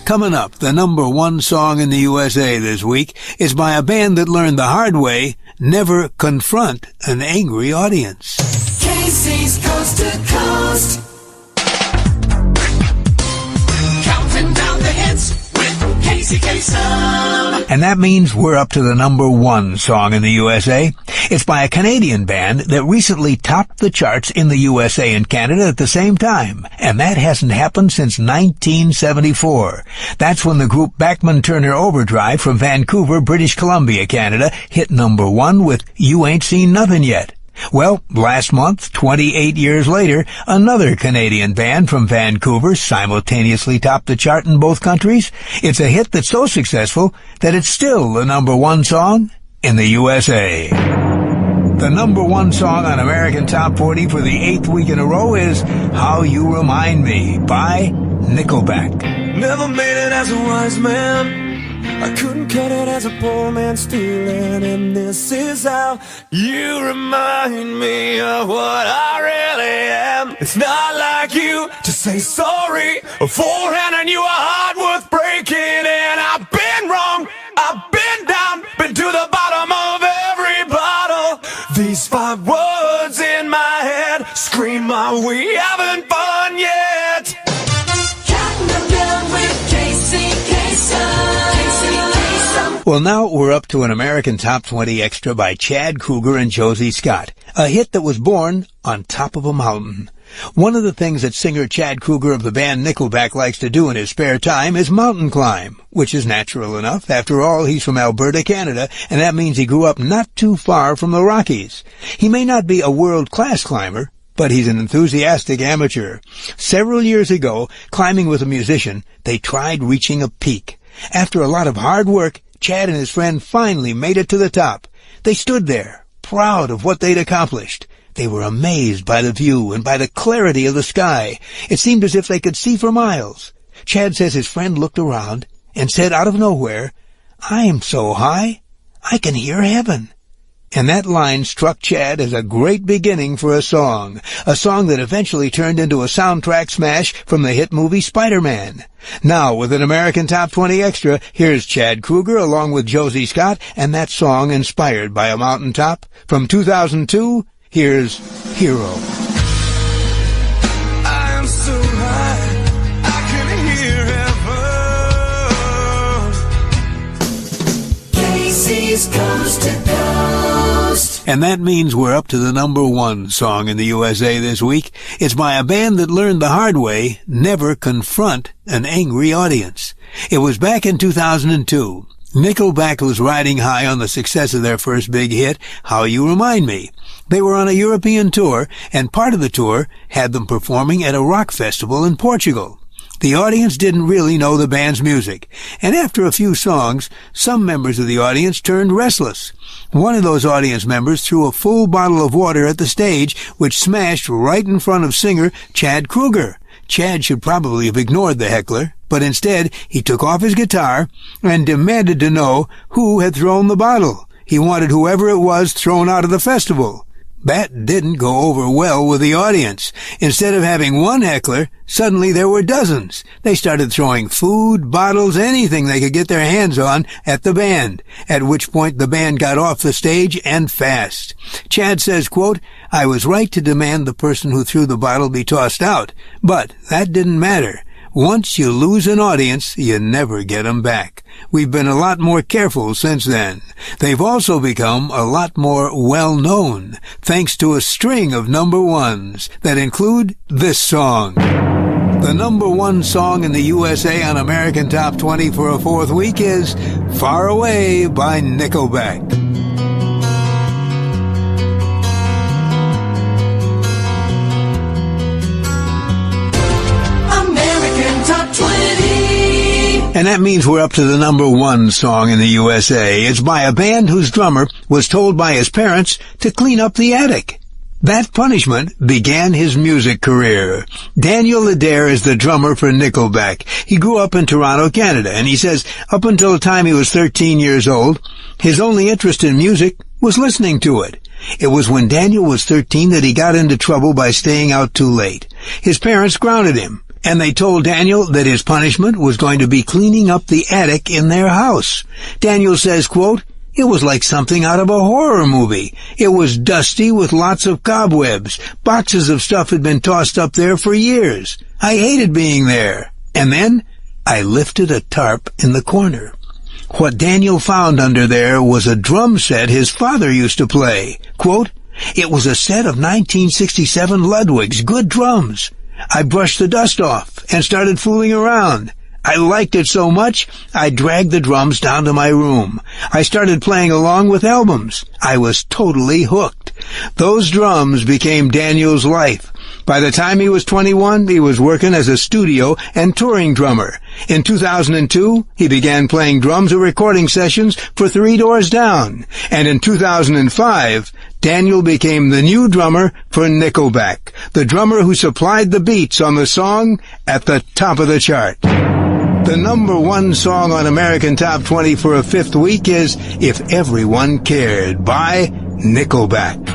Coming up, the number one song in the USA this week is by a band that learned the hard way, never confront an angry audience. Casey's Coast to Coast. Counting down the hits with Casey Kasem. And that means we're up to the number one song in the USA. It's by a Canadian band that recently topped the charts in the USA and Canada at the same time. And that hasn't happened since 1974. That's when the group Bachman Turner Overdrive from Vancouver, British Columbia, Canada, hit number one with You Ain't Seen Nothing Yet. Well, last month, 28 years later, another Canadian band from Vancouver simultaneously topped the chart in both countries. It's a hit that's so successful that it's still the number one song in the USA. The number one song on American Top 40 for the 8th week in a row is How You Remind Me by Nickelback. Never made it as a wise man. I couldn't cut it as a poor man stealing, and this is how you remind me of what I really am. It's not like you to say sorry beforehand, and you are hard worth breaking. And I've been wrong, I've been down, been to the bottom of every bottle. These 5 words in my head scream my we haven't fun yet. Counting them down with Casey Kasem. Well, now we're up to an American Top 20 extra by Chad Kroeger and Josie Scott, a hit that was born on top of a mountain. One of the things that singer Chad Kroeger of the band Nickelback likes to do in his spare time is mountain climb, which is natural enough. After all, he's from Alberta, Canada, and that means he grew up not too far from the Rockies. He may not be a world-class climber, but he's an enthusiastic amateur. Several years ago, climbing with a musician, they tried reaching a peak. After a lot of hard work, Chad and his friend finally made it to the top. They stood there, proud of what they'd accomplished. They were amazed by the view and by the clarity of the sky. It seemed as if they could see for miles. Chad says his friend looked around and said out of nowhere, "I'm so high, I can hear heaven." And that line struck Chad as a great beginning for a song that eventually turned into a soundtrack smash from the hit movie Spider-Man. Now, with an American Top 20 Extra, here's Chad Kroeger along with Josie Scott and that song inspired by a mountaintop. From 2002, here's Hero. I am so high, I can hear heaven. Casey's Coast to Coast. And that means we're up to the number one song in the USA this week. It's by a band that learned the hard way, never confront an angry audience. It was back in 2002. Nickelback was riding high on the success of their first big hit, How You Remind Me. They were on a European tour, and part of the tour had them performing at a rock festival in Portugal. The audience didn't really know the band's music, and after a few songs, some members of the audience turned restless. One of those audience members threw a full bottle of water at the stage, which smashed right in front of singer Chad Kroeger. Chad should probably have ignored the heckler, but instead he took off his guitar and demanded to know who had thrown the bottle. He wanted whoever it was thrown out of the festival. That didn't go over well with the audience. Instead of having one heckler, suddenly there were dozens. They started throwing food, bottles, anything they could get their hands on at the band, at which point the band got off the stage and fast. Chad says, quote, "I was right to demand the person who threw the bottle be tossed out, but that didn't matter. Once you lose an audience, you never get them back. We've been a lot more careful since then. They've also become a lot more well-known, thanks to a string of number ones that include this song." The number one song in the USA on American Top 20 for a 4th week is Far Away by Nickelback. And that means we're up to the number one song in the USA. It's by a band whose drummer was told by his parents to clean up the attic. That punishment began his music career. Daniel Adair is the drummer for Nickelback. He grew up in Toronto, Canada, and he says up until the time he was 13 years old, his only interest in music was listening to it. It was when Daniel was 13 that he got into trouble by staying out too late. His parents grounded him. and they told Daniel that his punishment was going to be cleaning up the attic in their house. Daniel says, quote, "It was like something out of a horror movie. It was dusty with lots of cobwebs. Boxes of stuff had been tossed up there for years. I hated being there. And then I lifted a tarp in the corner. What Daniel found under there was a drum set his father used to play. Quote, "It was a set of 1967 Ludwigs, good drums. I brushed the dust off and started fooling around. I liked it so much, I dragged the drums down to my room. I started playing along with albums. I was totally hooked. Those drums became Daniel's life. By the time he was 21, he was working as a studio and touring drummer. In 2002, he began playing drums at recording sessions for Three Doors Down. And in 2005, Daniel became the new drummer for Nickelback, the drummer who supplied the beats on the song at the top of the chart. The number one song on American Top 20 for a fifth week is If Everyone Cared by Nickelback.